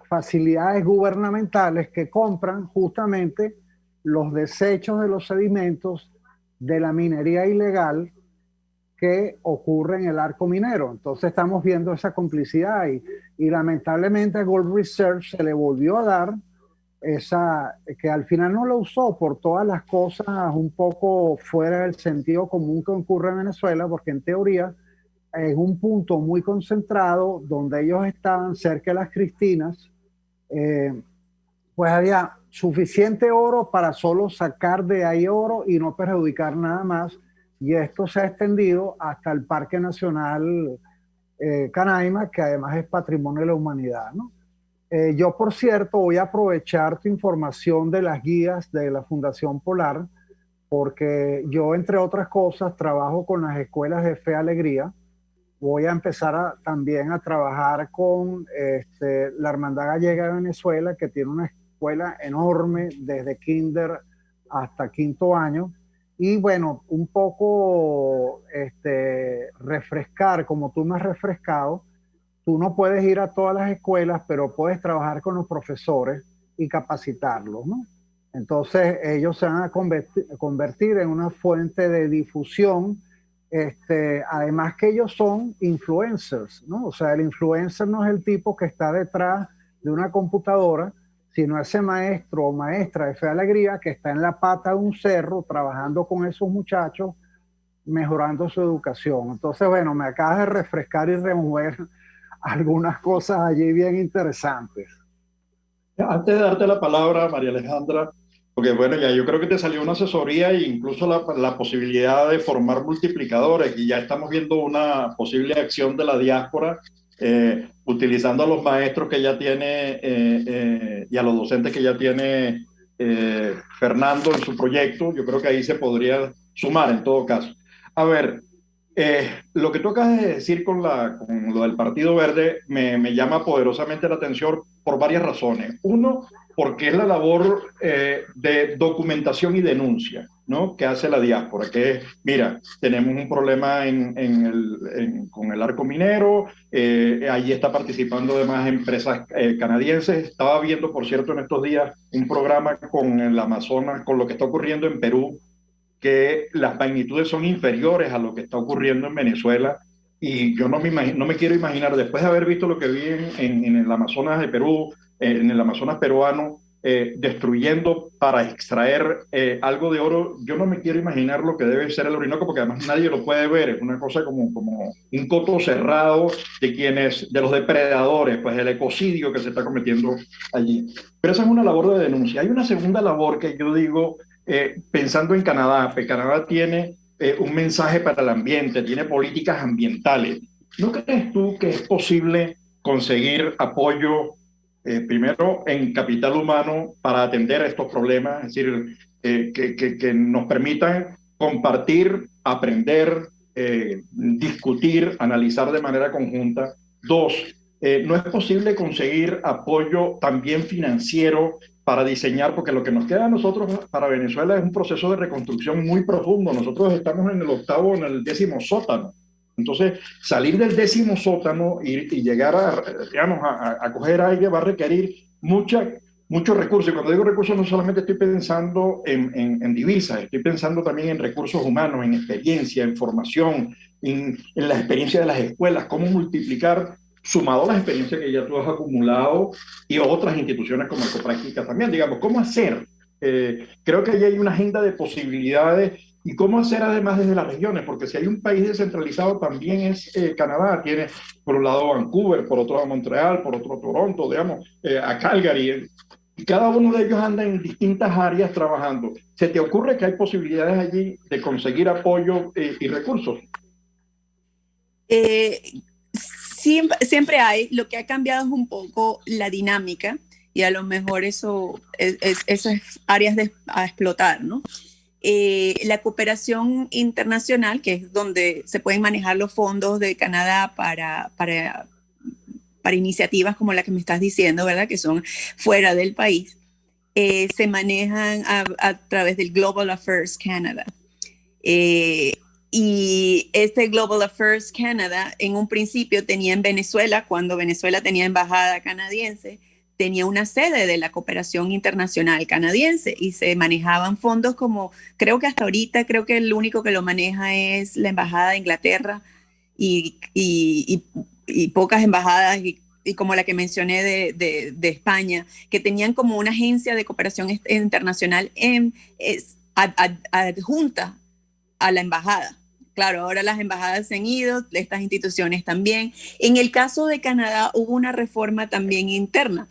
facilidades gubernamentales que compran justamente los desechos de los sedimentos de la minería ilegal que ocurre en el arco minero. Entonces estamos viendo esa complicidad y lamentablemente a Gold Reserve se le volvió a dar esa, que al final no lo usó por todas las cosas un poco fuera del sentido común que ocurre en Venezuela, porque en teoría es un punto muy concentrado donde ellos estaban cerca de las Cristinas, pues había suficiente oro para solo sacar de ahí oro y no perjudicar nada más, y esto se ha extendido hasta el Parque Nacional Canaima, que además es Patrimonio de la Humanidad, ¿no? Yo, por cierto, voy a aprovechar tu información de las guías de la Fundación Polar, porque yo, entre otras cosas, trabajo con las escuelas de Fe y Alegría. Voy a empezar también a trabajar con la Hermandad Gallega de Venezuela, que tiene una escuela enorme desde kinder hasta 5º año. Y bueno, un poco refrescar, como tú me has refrescado. Tú no puedes ir a todas las escuelas, pero puedes trabajar con los profesores y capacitarlos, ¿no? Entonces ellos se van a convertir en una fuente de difusión. Además que ellos son influencers, ¿no? O sea, el influencer no es el tipo que está detrás de una computadora, sino ese maestro o maestra de Fe y Alegría que está en la pata de un cerro trabajando con esos muchachos, mejorando su educación. Entonces, bueno, me acabas de refrescar y remover algunas cosas allí bien interesantes. Antes de darte la palabra, María Alejandra, porque bueno, ya yo creo que te salió una asesoría e incluso la posibilidad de formar multiplicadores, y ya estamos viendo una posible acción de la diáspora utilizando a los maestros que ya tiene y a los docentes que ya tiene Fernando en su proyecto. Yo creo que ahí se podría sumar en todo caso. A ver, lo que tú acabas de decir con lo del Partido Verde me llama poderosamente la atención por varias razones. Uno, porque es la labor de documentación y denuncia, ¿no?, que hace la diáspora, que es, mira, tenemos un problema con el arco minero, ahí está participando además empresas canadienses. Estaba viendo, por cierto, en estos días un programa con el Amazonas, con lo que está ocurriendo en Perú, que las magnitudes son inferiores a lo que está ocurriendo en Venezuela, y yo no me quiero imaginar, después de haber visto lo que vi en el Amazonas de Perú, en el Amazonas peruano, destruyendo para extraer algo de oro, yo no me quiero imaginar lo que debe ser el Orinoco, porque además nadie lo puede ver, es una cosa como un coto cerrado de los depredadores, pues el ecocidio que se está cometiendo allí. Pero esa es una labor de denuncia. Hay una segunda labor que yo digo, pensando en Canadá, pues Canadá tiene un mensaje para el ambiente, tiene políticas ambientales. ¿No crees tú que es posible conseguir apoyo, primero en capital humano, para atender estos problemas? Es decir, que nos permitan compartir, aprender, discutir, analizar de manera conjunta. Dos, no es posible conseguir apoyo también financiero para diseñar, porque lo que nos queda a nosotros para Venezuela es un proceso de reconstrucción muy profundo. Nosotros estamos en el 8º, en el 10º sótano. Entonces, salir del 10º sótano y llegar a coger aire va a requerir muchos recursos. Y cuando digo recursos, no solamente estoy pensando en divisas, estoy pensando también en recursos humanos, en experiencia, en formación, en la experiencia de las escuelas, cómo multiplicar, sumado a las experiencias que ya tú has acumulado y otras instituciones como Ecopráctica también, digamos, cómo hacer. Creo que ahí hay una agenda de posibilidades, y cómo hacer además desde las regiones, porque si hay un país descentralizado también es Canadá. Tiene por un lado Vancouver, por otro lado Montreal, por otro Toronto, digamos, a Calgary, y cada uno de ellos anda en distintas áreas trabajando. ¿Se te ocurre que hay posibilidades allí de conseguir apoyo y recursos? Siempre hay. Lo que ha cambiado es un poco la dinámica, y a lo mejor esas áreas a explotar, ¿no? La cooperación internacional, que es donde se pueden manejar los fondos de Canadá para iniciativas como la que me estás diciendo, ¿verdad?, que son fuera del país, se manejan a través del Global Affairs Canada. Y este Global Affairs Canada en un principio tenía en Venezuela, cuando Venezuela tenía embajada canadiense, tenía una sede de la cooperación internacional canadiense, y se manejaban fondos como, creo que hasta ahorita, creo que el único que lo maneja es la embajada de Inglaterra, y pocas embajadas, y como la que mencioné de España, que tenían como una agencia de cooperación internacional adjunta a la embajada. Claro, ahora las embajadas se han ido, estas instituciones también. En el caso de Canadá hubo una reforma también interna,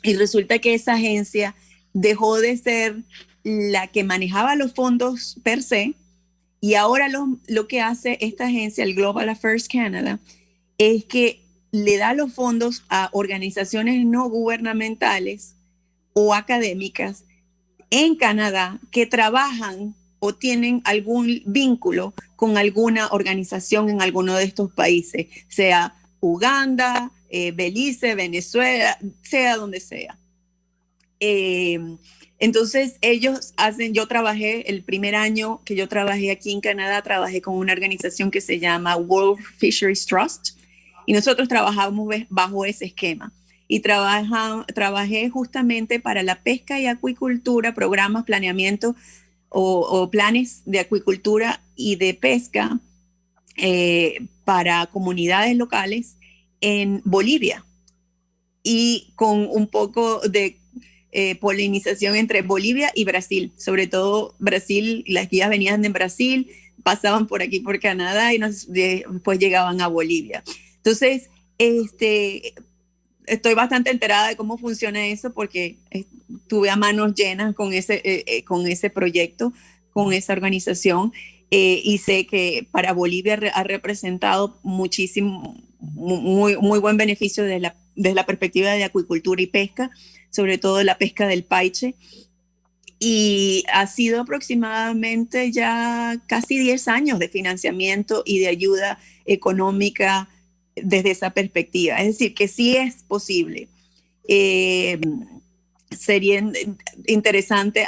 y resulta que esa agencia dejó de ser la que manejaba los fondos per se, y ahora lo que hace esta agencia, el Global Affairs Canada, es que le da los fondos a organizaciones no gubernamentales o académicas en Canadá que trabajan o tienen algún vínculo con alguna organización en alguno de estos países, sea Uganda, Belice, Venezuela, sea donde sea. Entonces ellos yo trabajé, el primer año que yo trabajé aquí en Canadá, trabajé con una organización que se llama World Fisheries Trust, y nosotros trabajamos bajo ese esquema. Y trabajé justamente para la pesca y acuicultura, programas, planeamiento o planes de acuicultura y de pesca para comunidades locales en Bolivia, y con un poco de polinización entre Bolivia y Brasil. Sobre todo Brasil, las guías venían de Brasil, pasaban por aquí por Canadá y después llegaban a Bolivia. Entonces, estoy bastante enterada de cómo funciona eso, porque tuve a manos llenas con ese proyecto, con esa organización, y sé que para Bolivia ha representado muchísimo, muy buen beneficio desde la perspectiva de acuicultura y pesca, sobre todo la pesca del paiche. Y ha sido aproximadamente ya casi 10 años de financiamiento y de ayuda económica desde esa perspectiva. Es decir, que sí es posible. Sería interesante,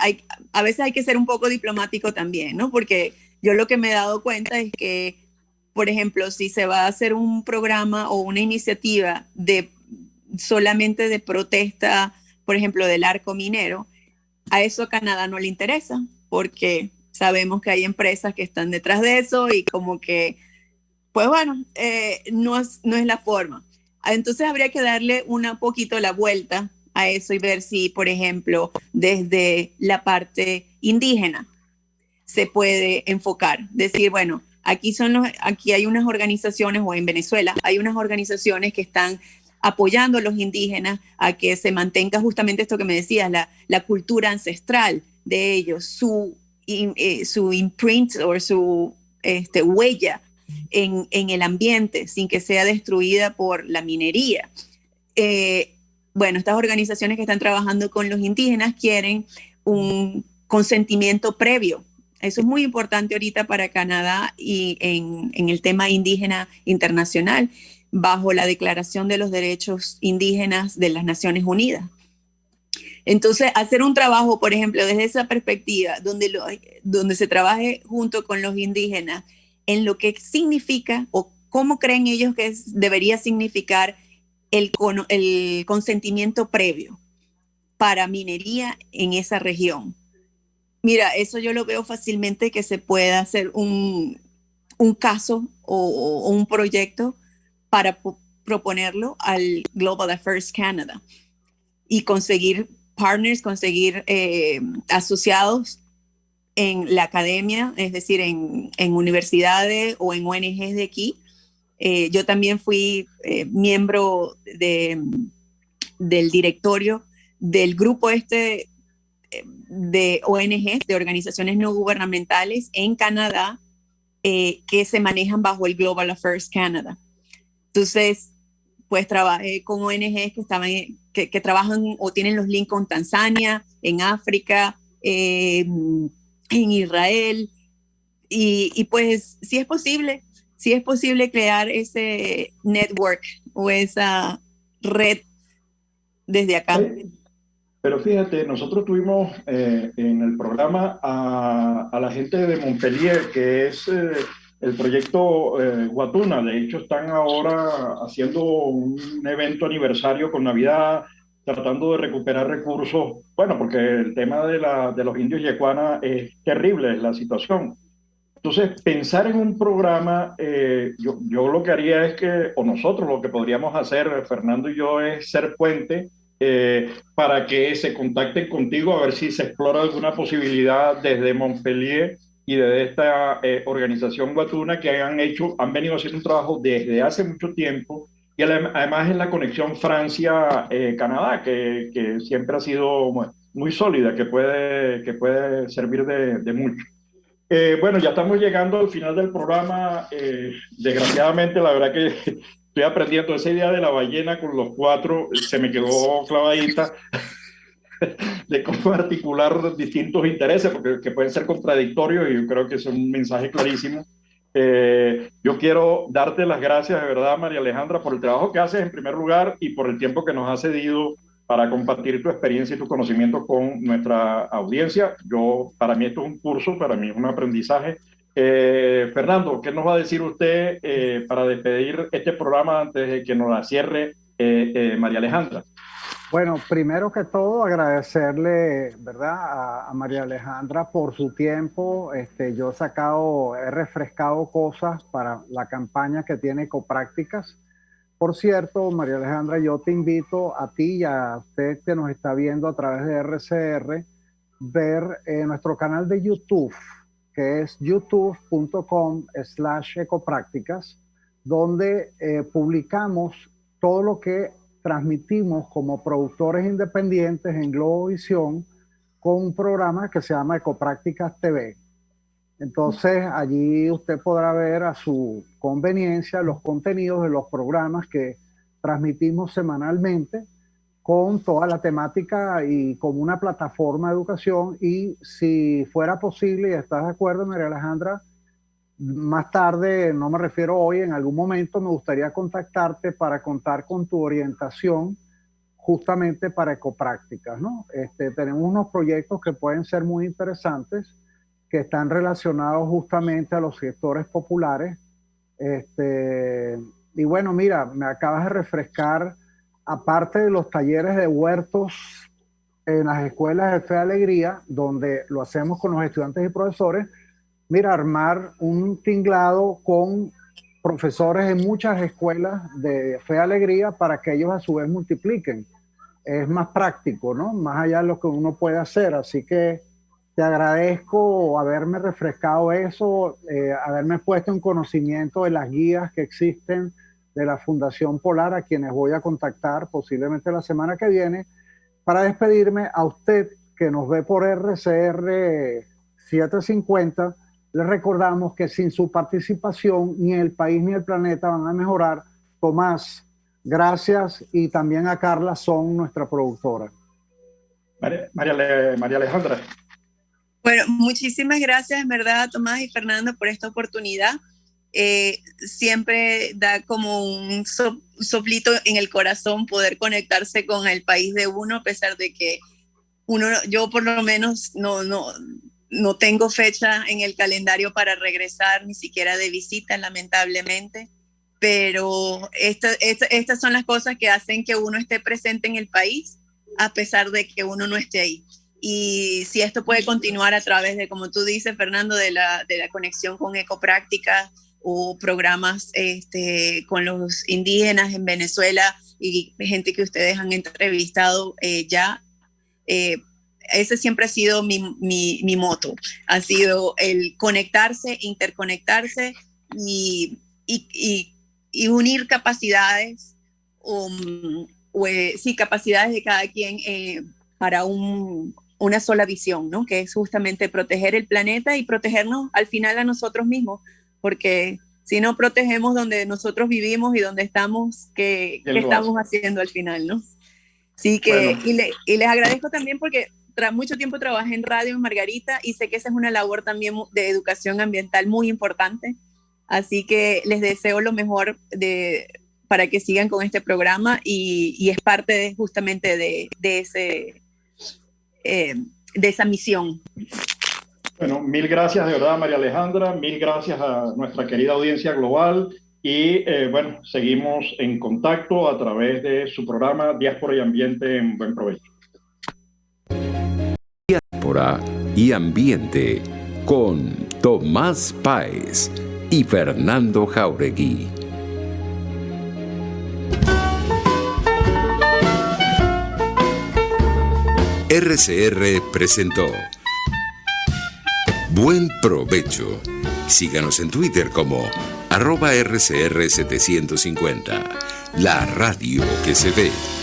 a veces hay que ser un poco diplomático también, ¿no? Porque yo lo que me he dado cuenta es que, por ejemplo, si se va a hacer un programa o una iniciativa solamente de protesta, por ejemplo, del arco minero, a eso a Canadá no le interesa, porque sabemos que hay empresas que están detrás de eso y como que, pues bueno, no es la forma. Entonces habría que darle un poquito la vuelta a eso y ver si, por ejemplo, desde la parte indígena se puede enfocar. Decir, bueno, aquí hay unas organizaciones, o en Venezuela hay unas organizaciones que están apoyando a los indígenas a que se mantenga justamente esto que me decías, la cultura ancestral de ellos, su imprint o su huella en el ambiente sin que sea destruida por la minería. Bueno, estas organizaciones que están trabajando con los indígenas quieren un consentimiento previo. Eso es muy importante ahorita para Canadá y en el tema indígena internacional, bajo la Declaración de los Derechos Indígenas de las Naciones Unidas. Entonces, hacer un trabajo, por ejemplo, desde esa perspectiva, donde se trabaje junto con los indígenas en lo que significa o cómo creen ellos que debería significar el consentimiento previo para minería en esa región. Mira, eso yo lo veo fácilmente que se pueda hacer un caso o un proyecto para proponerlo al Global Affairs Canada y conseguir partners, conseguir asociados en la academia, es decir, en universidades o en ONGs de aquí. Yo también fui miembro del directorio del grupo de ONGs, de organizaciones no gubernamentales en Canadá, que se manejan bajo el Global Affairs Canada. Entonces, pues trabajé con ONGs que trabajan o tienen los links con Tanzania, en África, en Israel, y pues sí es posible crear ese network o esa red desde acá. Pero fíjate, nosotros tuvimos en el programa a la gente de Montpellier, que es el proyecto Guatuna. De hecho, están ahora haciendo un evento aniversario con Navidad, tratando de recuperar recursos. Bueno, porque el tema de los indios yecuana es terrible, la situación. Entonces, pensar en un programa, yo lo que haría es que, o nosotros lo que podríamos hacer, Fernando y yo, es ser puente para que se contacten contigo a ver si se explora alguna posibilidad desde Montpellier y desde esta organización Guatuna que han venido haciendo un trabajo desde hace mucho tiempo y además es la conexión Francia-Canadá que siempre ha sido muy sólida, que puede servir de mucho. Bueno, ya estamos llegando al final del programa. Desgraciadamente, la verdad que estoy aprendiendo esa idea de la ballena con los cuatro, se me quedó clavadita de cómo articular distintos intereses, porque que pueden ser contradictorios y yo creo que es un mensaje clarísimo. Yo quiero darte las gracias de verdad, María Alejandra, por el trabajo que haces en primer lugar y por el tiempo que nos has cedido para compartir tu experiencia y tu conocimiento con nuestra audiencia. Para mí esto es un curso, para mí es un aprendizaje. Fernando, ¿qué nos va a decir usted para despedir este programa antes de que nos la cierre María Alejandra? Bueno, primero que todo agradecerle, ¿verdad?, a María Alejandra por su tiempo. Yo he refrescado cosas para la campaña que tiene Ecoprácticas. Por cierto, María Alejandra, yo te invito a ti y a usted que nos está viendo a través de RCR, ver nuestro canal de YouTube, que es youtube.com/ecoprácticas, donde publicamos todo lo que transmitimos como productores independientes en Globovisión con un programa que se llama Ecoprácticas TV. Entonces, allí usted podrá ver a su conveniencia los contenidos de los programas que transmitimos semanalmente con toda la temática y como una plataforma de educación. Y si fuera posible, y estás de acuerdo, María Alejandra, más tarde, no me refiero hoy, en algún momento me gustaría contactarte para contar con tu orientación justamente para ecoprácticas, ¿no? Tenemos unos proyectos que pueden ser muy interesantes, que están relacionados justamente a los sectores populares. Y bueno, mira, me acabas de refrescar, aparte de los talleres de huertos en las escuelas de Fe y Alegría, donde lo hacemos con los estudiantes y profesores, mira, armar un tinglado con profesores en muchas escuelas de Fe y Alegría para que ellos a su vez multipliquen. Es más práctico, ¿no? Más allá de lo que uno puede hacer. Así que te agradezco haberme refrescado eso, haberme puesto en conocimiento de las guías que existen de la Fundación Polar, a quienes voy a contactar posiblemente la semana que viene, para despedirme. A usted que nos ve por RCR 750, les recordamos que sin su participación ni el país ni el planeta van a mejorar. Tomás, gracias, y también a Carla Son, nuestra productora. María Alejandra. Bueno, muchísimas gracias, en verdad, Tomás y Fernando, por esta oportunidad. Siempre da como un soplito en el corazón poder conectarse con el país de uno, a pesar de que yo por lo menos no tengo fecha en el calendario para regresar, ni siquiera de visita, lamentablemente. Pero estas son las cosas que hacen que uno esté presente en el país, a pesar de que uno no esté ahí. Y si esto puede continuar a través de, como tú dices, Fernando, de la conexión con ecoprácticas o programas con los indígenas en Venezuela y gente que ustedes han entrevistado ese siempre ha sido mi moto. Ha sido el conectarse, interconectarse y unir capacidades, capacidades de cada quien para una sola visión, ¿no? Que es justamente proteger el planeta y protegernos al final a nosotros mismos, porque si no protegemos donde nosotros vivimos y donde estamos, ¿qué estamos haciendo al final, no? Sí que, bueno. Y les agradezco también porque tras mucho tiempo trabajé en radio en Margarita y sé que esa es una labor también de educación ambiental muy importante, así que les deseo lo mejor para que sigan con este programa y es parte justamente de esa misión. Bueno, mil gracias de verdad, María Alejandra, mil gracias a nuestra querida audiencia global y bueno, seguimos en contacto a través de su programa Diáspora y Ambiente en Buen Provecho. Diáspora y Ambiente con Tomás Páez y Fernando Jáuregui. RCR presentó Buen Provecho. Síganos en Twitter como @RCR750, la radio que se ve.